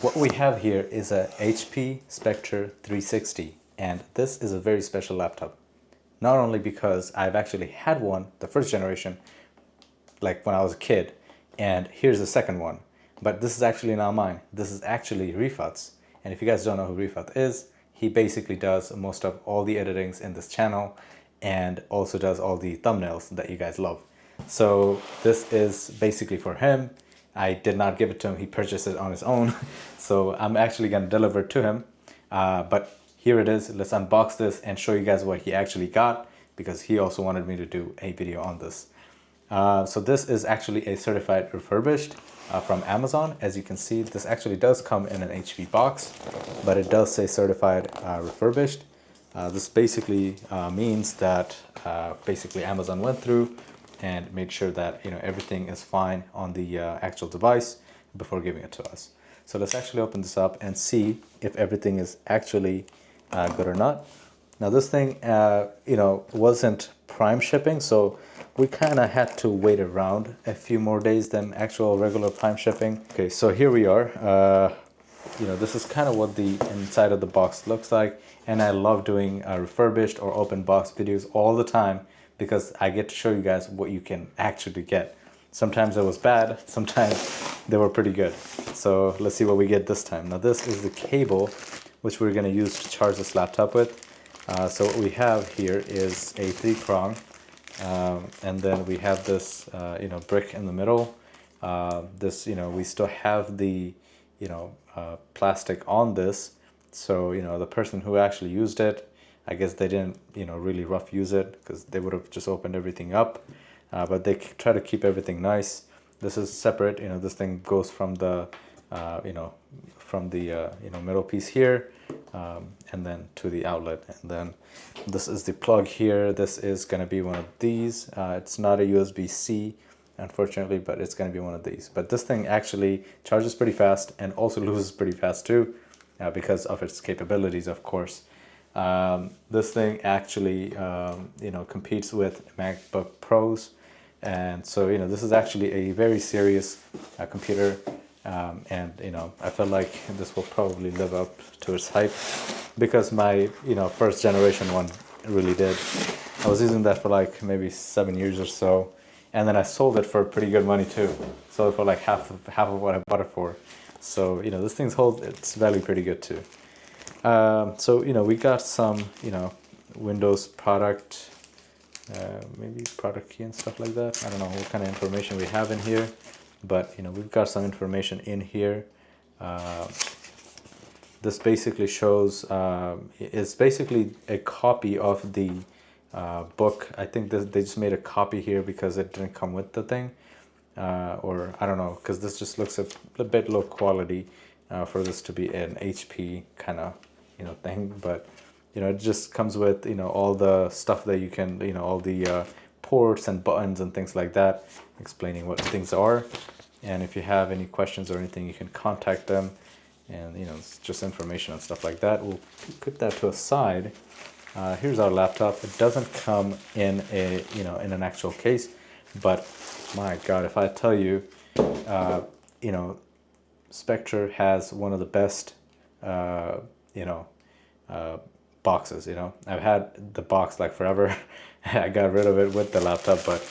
What we have here is a HP Spectre 360, and this is a very special laptop. Not only because I've actually had one, the first generation, like when I was a kid, and here's the second one, but this is actually not mine. This is actually Rifat's, and if you guys don't know who Rifat is, he basically does most of all the editings in this channel and also does all the thumbnails that you guys love. So this is basically for him. I did not give it to him. He purchased it on his own. So I'm actually going to deliver it to him. But here it is. Let's unbox this and show you guys what he actually got, because he also wanted me to do a video on this. So this is actually a certified refurbished from Amazon. As you can see, this actually does come in an HP box, but it does say certified refurbished. This basically means that basically Amazon went through and made sure that everything is fine on the actual device before giving it to us. So let's actually open this up and see if everything is actually good or not. Now this thing wasn't prime shipping, so we kind of had to wait around a few more days than actual regular prime shipping. Okay, so here we are. This is kind of what the inside of the box looks like, and I love doing refurbished or open box videos all the time, because I get to show you guys what you can actually get. Sometimes it was bad, sometimes they were pretty good. So let's see what we get this time. Now this is the cable which we're gonna use to charge this laptop with. So what we have here is a 3-prong, and then we have this brick in the middle. We still have the plastic on this. So the person who actually used it, I guess they didn't, really rough use it, because they would have just opened everything up. But they try to keep everything nice. This is separate. This thing goes from the, middle piece here, and then to the outlet. And then this is the plug here. This is going to be one of these. It's not a USB-C, unfortunately, but it's going to be one of these. But this thing actually charges pretty fast and also loses pretty fast too, because of its capabilities, of course. This thing actually, competes with MacBook Pros. And so, this is actually a very serious computer. And I feel like this will probably live up to its hype, because my, first generation one really did. I was using that for like maybe 7 years or so. And then I sold it for pretty good money too. Sold it for like half of what I bought it for. So, this thing's holds its value pretty good too. So we got some Windows product, maybe product key and stuff like that. I don't know what kind of information we have in here, but we've got some information in here. This basically shows it's basically a copy of the book. I think they just made a copy here because it didn't come with the thing, or I don't know, because this just looks a bit low quality for this to be an HP kind of thing. But it just comes with all the stuff that you can, all the ports and buttons and things like that, explaining what things are. And if you have any questions or anything, you can contact them. And it's just information and stuff like that. We'll put that to a side. Here's our laptop. It doesn't come in a in an actual case, but my God, if I tell you, Spectre has one of the best boxes. I've had the box like forever. I got rid of it with the laptop, but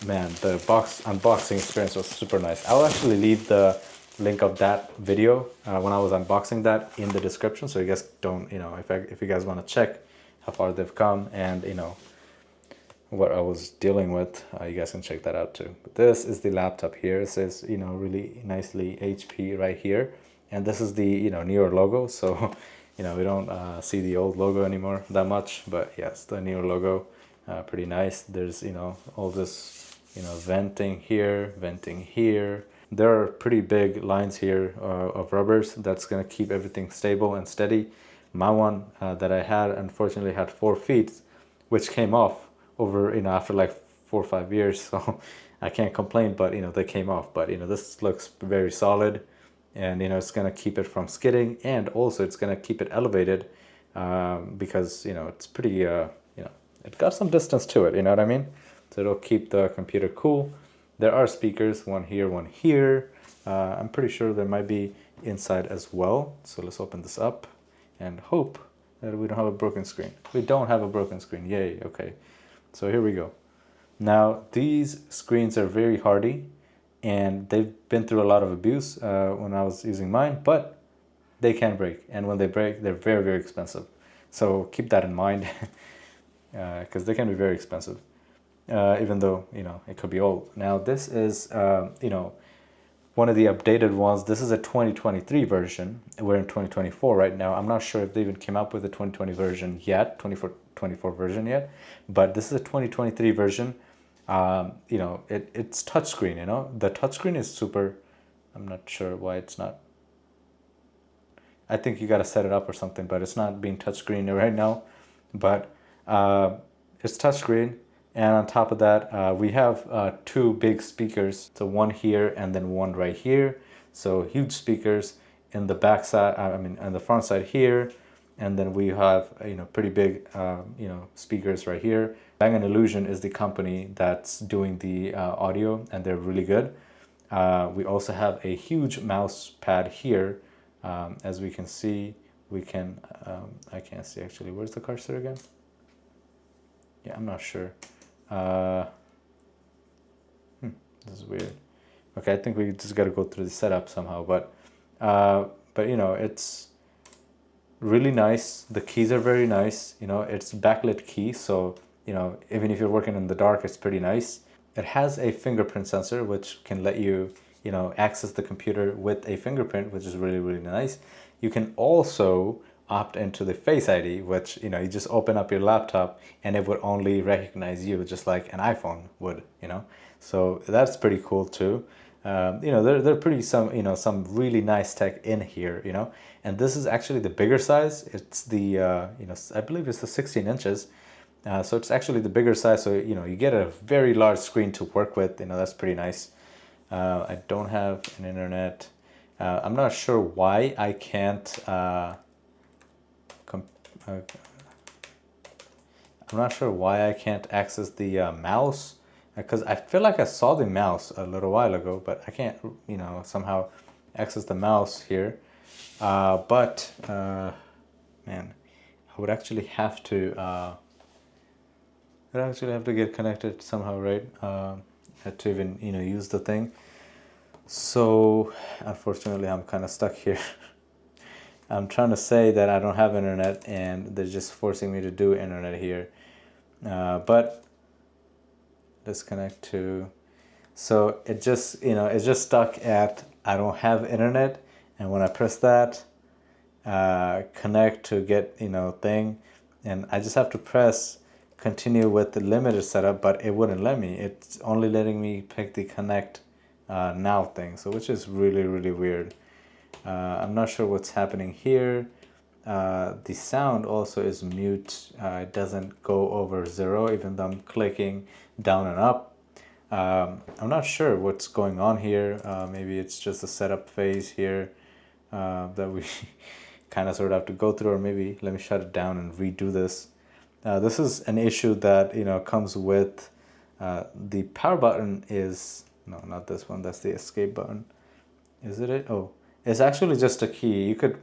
man, the box unboxing experience was super nice. I'll actually leave the link of that video when I was unboxing that in the description, so you guys don't, if you guys want to check how far they've come and what I was dealing with, you guys can check that out too. But this is the laptop here. It says really nicely HP right here, and this is the newer logo. So we don't see the old logo anymore that much, but yes, the newer logo, pretty nice. There's all this venting here, venting here. There are pretty big lines here of rubbers that's going to keep everything stable and steady. My one that I had unfortunately had 4 feet, which came off over after like 4 or 5 years. So I can't complain, but they came off. But this looks very solid, and it's going to keep it from skidding, and also it's going to keep it elevated because it's pretty it got some distance to it, you know what I mean? So it'll keep the computer cool. There are speakers, one here, one here. I'm pretty sure there might be inside as well. So let's open this up and hope that we don't have a broken screen. We don't have a broken screen, yay, okay. So here we go. Now these screens are very hardy and they've been through a lot of abuse when I was using mine, but they can break. And when they break, they're very, very expensive. So keep that in mind because they can be very expensive, even though, you know, it could be old. Now this is, you know, one of the updated ones. This is a 2023 version. We're in 2024 right now. I'm not sure if they even came up with a 2020 version yet, 24 version yet, but this is a 2023 version. You know, it's touchscreen, you know, the touchscreen is super, I'm not sure why it's not, I think you got to set it up or something, but it's not being touchscreen right now, but it's touchscreen. And on top of that, we have two big speakers. So one here and then one right here. So huge speakers in the back side, I mean, on the front side here. And then we have, you know, pretty big, you know, speakers right here. Bang & Illusion is the company that's doing the audio, and they're really good. We also have a huge mouse pad here. As we can see, we can, I can't see actually. Where's the cursor again? Yeah, I'm not sure. This is weird. Okay, I think we just got to go through the setup somehow, but you know, it's really nice. The keys are very nice. You know, it's backlit key, so you know, even if you're working in the dark, it's pretty nice. It has a fingerprint sensor, which can let you, you know, access the computer with a fingerprint, which is really, really nice. You can also opt into the Face ID, which, you know, you just open up your laptop and it would only recognize you just like an iPhone would, you know. So that's pretty cool too. You know, they're pretty you know, some really nice tech in here, you know. And this is actually the bigger size. It's the, you know, I believe it's the 16 inches. So it's actually the bigger size. So, you know, you get a very large screen to work with, you know, that's pretty nice. I don't have an internet. I'm not sure why I can't, I'm not sure why I can't access the mouse, because I feel like I saw the mouse a little while ago, but I can't, you know, somehow access the mouse here. Man, I would actually have to, get connected somehow, right? To even, you know, use the thing. So unfortunately, I'm kind of stuck here. I'm trying to say that I don't have internet and they're just forcing me to do internet here. But let's connect to, so it just, you know, it's just stuck at, I don't have internet. And when I press that, connect to get, you know, thing, and I just have to press continue with the limited setup, but it wouldn't let me. It's only letting me pick the connect now thing. So which is really, really weird. I'm not sure what's happening here. The sound also is mute. It doesn't go over 0 even though I'm clicking down and up. I'm not sure what's going on here. Maybe it's just a setup phase here that we kind of sort of have to go through, or maybe let me shut it down and redo this. This is an issue that, you know, comes with the power button is, no, not this one, that's the escape button. Is it? Oh, it's actually just a key. You could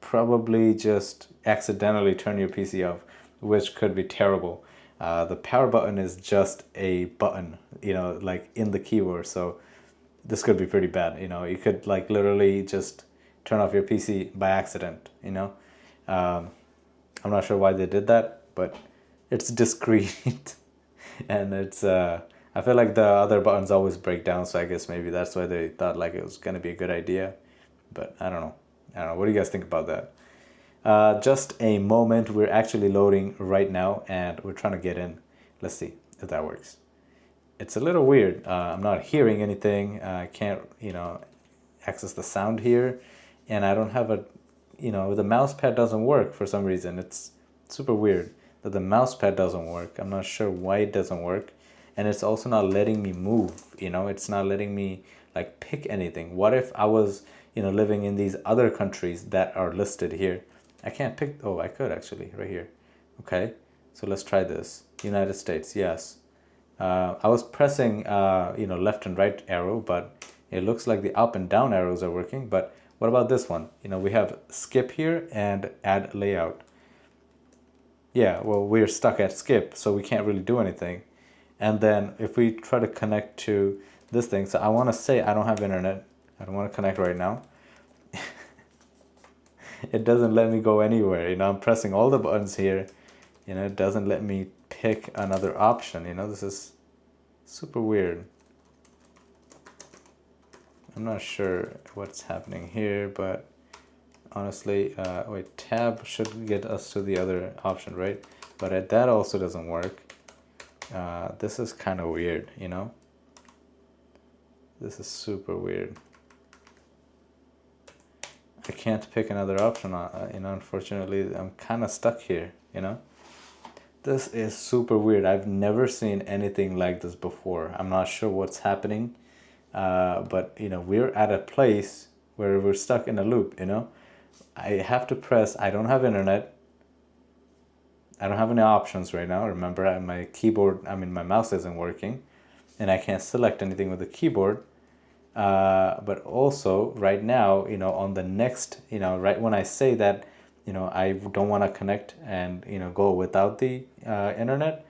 probably just accidentally turn your PC off, which could be terrible. The power button is just a button, you know, like in the keyboard. So this could be pretty bad. You know, you could like literally just turn off your PC by accident, you know. I'm not sure why they did that, but it's discreet. And it's, I feel like the other buttons always break down, so I guess maybe that's why they thought like it was gonna be a good idea. But I don't know. What do you guys think about that? Just a moment. We're actually loading right now, and we're trying to get in. Let's see if that works. It's a little weird. I'm not hearing anything. I can't, you know, access the sound here, and I don't have a, you know, the mouse pad doesn't work for some reason. It's super weird that the mouse pad doesn't work. I'm not sure why it doesn't work. And it's also not letting me move, you know, it's not letting me like pick anything. What if I was, you know, living in these other countries that are listed here? I can't pick, oh, I could actually, right here. Okay, so let's try this. United States, yes. I was pressing, you know, left and right arrow, but it looks like the up and down arrows are working. But What about this one? You know, we have skip here and add layout. Yeah, well, we're stuck at skip, so we can't really do anything. And then if we try to connect to this thing, so I want to say I don't have internet. I don't want to connect right now. It doesn't let me go anywhere. You know, I'm pressing all the buttons here. You know, it doesn't let me pick another option. You know, this is super weird. I'm not sure what's happening here, but honestly, wait, tab should get us to the other option, right? But that also doesn't work. This is kind of weird, you know? This is super weird. I can't pick another option, you know, unfortunately, I'm kind of stuck here, you know? This is super weird. I've never seen anything like this before. I'm not sure what's happening, but, you know, we're at a place where we're stuck in a loop, you know? I have to press, I don't have internet. I don't have any options right now. Remember, my keyboard, my mouse isn't working, and I can't select anything with the keyboard. But also right now, you know, on the next, you know, right when I say that, you know, I don't want to connect and, you know, go without the internet,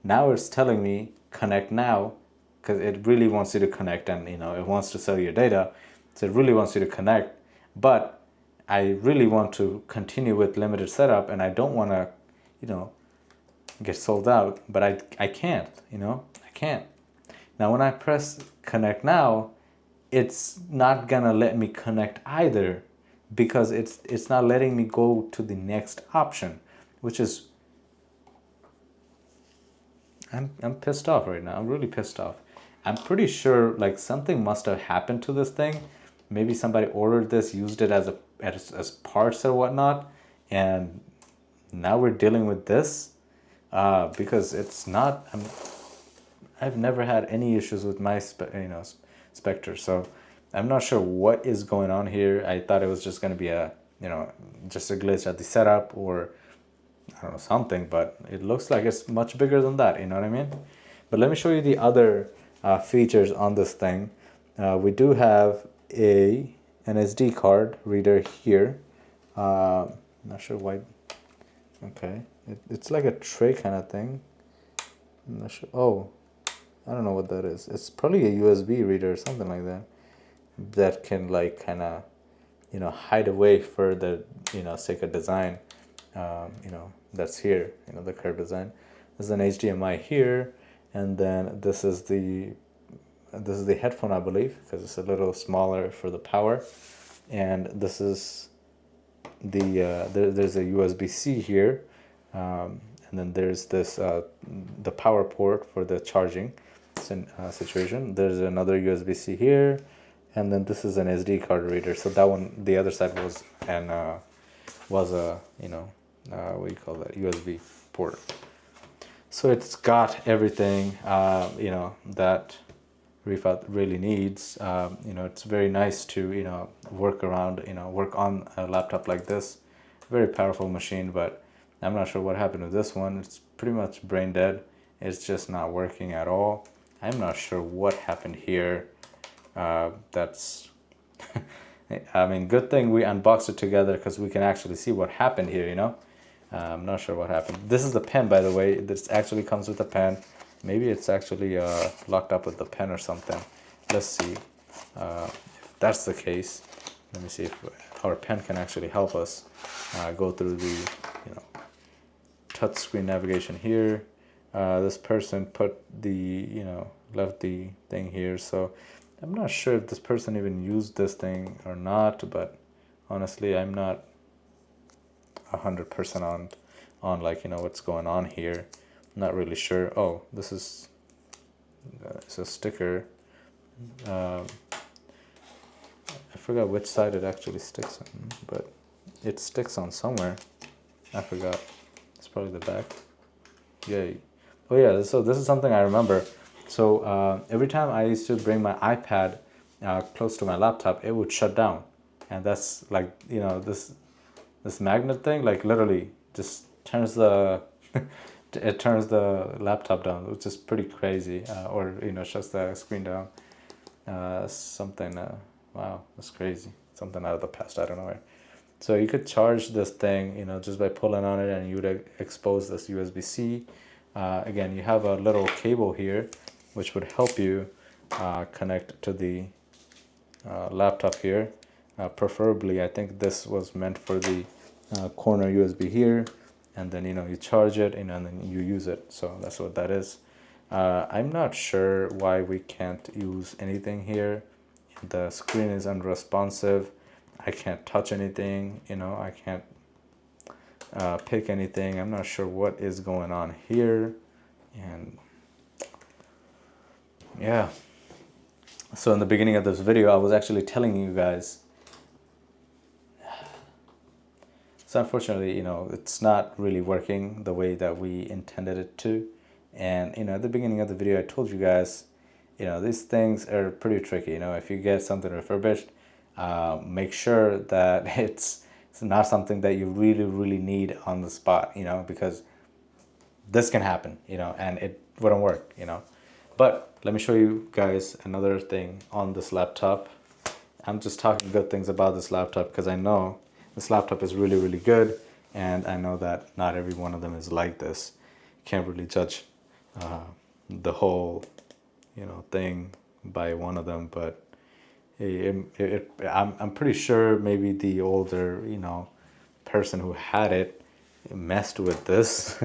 now it's telling me connect now, because it really wants you to connect, and, you know, it wants to sell your data, so it really wants you to connect. But I really want to continue with limited setup, and I don't want to, you know, get sold out, but I can't, you know, I can't. Now when I press connect now, it's not gonna let me connect either, because it's not letting me go to the next option, which is, I'm pissed off right now. I'm really pissed off. I'm pretty sure like something must have happened to this thing. Maybe somebody ordered this, used it as parts or whatnot, and now we're dealing with this, because it's not. I've never had any issues with my Spectre, so I'm not sure what is going on here. I thought it was just going to be a, you know, just a glitch at the setup, or I don't know, something, but it looks like it's much bigger than that, you know what I mean? But let me show you the other features on this thing. We do have an SD card reader here. Not sure why. Okay, it's like a tray kind of thing. I'm not sure. Oh, I don't know what that is. It's probably a USB reader or something like that, that can like kind of, you know, hide away for the, you know, sake of design, you know, that's here, you know, the curved design. There's an HDMI here, and then this is the headphone, I believe, because it's a little smaller for the power, and this is the there's a USB-C here, and then there's this the power port for the charging situation. There's another USB-C here, and then this is an SD card reader. So that one, the other side was a, you know, what do you call that, USB port. So it's got everything, you know, that Rifat really needs. You know, it's very nice to, you know, work on a laptop like this. Very powerful machine, but I'm not sure what happened with this one. It's pretty much brain dead. It's just not working at all. I'm not sure what happened here. That's I mean, good thing we unboxed it together, because we can actually see what happened here, you know. I'm not sure what happened. This is the pen, by the way. This actually comes with a pen. Maybe it's actually locked up with the pen or something. Let's see if that's the case. Let me see if our pen can actually help us go through the, you know, touch screen navigation here. This person put the, you know, left the thing here, so I'm not sure if this person even used this thing or not, but honestly, I'm not 100% on like, you know, what's going on here. I'm not really sure. Oh, this is it's a sticker. I forgot which side it actually sticks on, but it sticks on somewhere. I forgot. It's probably the back. Yay. Oh yeah, so this is something I remember. So every time I used to bring my iPad close to my laptop, it would shut down. And that's like, you know, this magnet thing, like literally just turns the it turns the laptop down, which is pretty crazy, or, you know, shuts the screen down. Something wow, that's crazy. something out of the past, I don't know where. So you could charge this thing, you know, just by pulling on it, and you would expose this USB-C. Again, you have a little cable here, which would help you connect to the laptop here. Preferably, I think this was meant for the corner USB here, and then, you know, you charge it, you know, and then you use it. So that's what that is. I'm not sure why we can't use anything here. The screen is unresponsive. I can't touch anything, you know, I can't pick anything. I'm not sure what is going on here. And yeah, so in the beginning of this video, I was actually telling you guys, so unfortunately, you know, it's not really working the way that we intended it to. And, you know, at the beginning of the video, I told you guys, you know, these things are pretty tricky. You know, if you get something refurbished, make sure that it's not something that you really need on the spot, you know, because this can happen, you know, and it wouldn't work, you know. But let me show you guys another thing on this laptop. I'm just talking good things about this laptop because I know this laptop is really good, and I know that not every one of them is like this. Can't really judge the whole, you know, thing by one of them, but I'm pretty sure maybe the older, you know, person who had it messed with this.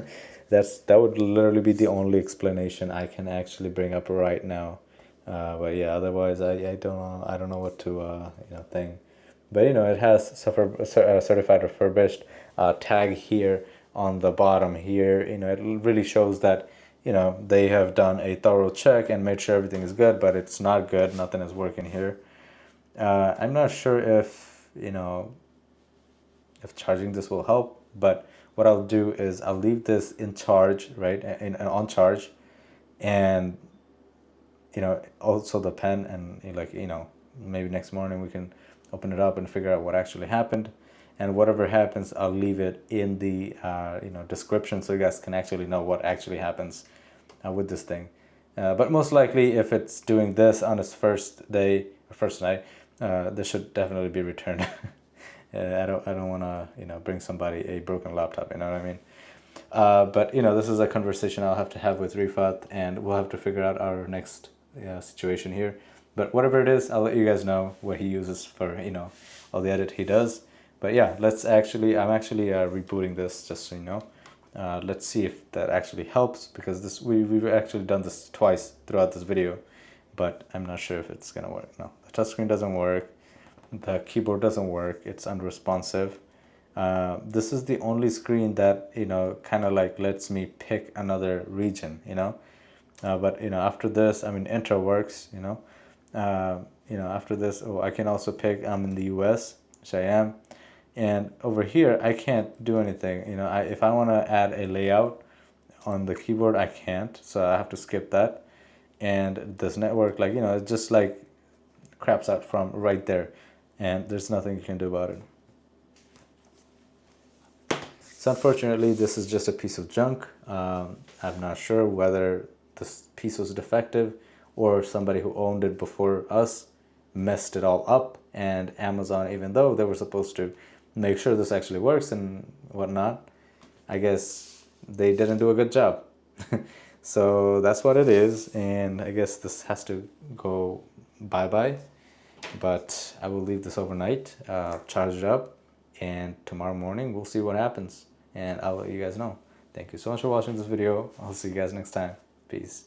That would literally be the only explanation I can actually bring up right now. But yeah, otherwise I don't know what to you know, think. But, you know, it has certified refurbished tag here on the bottom here. You know, it really shows that, you know, they have done a thorough check and made sure everything is good, but it's not good. Nothing is working here. I'm not sure if, you know, if charging this will help, but what I'll do is I'll leave this in charge, right, on charge, and, you know, also the pen, and, like, you know, maybe next morning we can open it up and figure out what actually happened. And whatever happens, I'll leave it in the you know, description, so you guys can actually know what actually happens with this thing. But most likely, if it's doing this on its first day or first night, this should definitely be returned. I don't want to, you know, bring somebody a broken laptop, you know what I mean? But, you know, this is a conversation I'll have to have with Rifat, and we'll have to figure out our next situation here. But whatever it is, I'll let you guys know what he uses for, you know, all the edit he does. But yeah, I'm actually rebooting this, just so you know. Let's see if that actually helps, because we've actually done this twice throughout this video, but I'm not sure if it's gonna work. No, the touchscreen doesn't work, the keyboard doesn't work, it's unresponsive. This is the only screen that, you know, kind of like lets me pick another region, you know. But, you know, after this, I mean, enter works, you know. You know, after this, oh, I can also pick I'm in the US, which I am. And over here, I can't do anything. You know, if I want to add a layout on the keyboard, I can't. So I have to skip that. And this network, like, you know, it just like craps out from right there. And there's nothing you can do about it. So unfortunately, this is just a piece of junk. I'm not sure whether this piece was defective or somebody who owned it before us messed it all up. And Amazon, even though they were supposed to make sure this actually works and whatnot, I guess they didn't do a good job. So that's what it is, and I guess this has to go bye-bye. But I will leave this overnight, charge it up, and tomorrow morning we'll see what happens, and I'll let you guys know. Thank you so much for watching this video. I'll see you guys next time. Peace.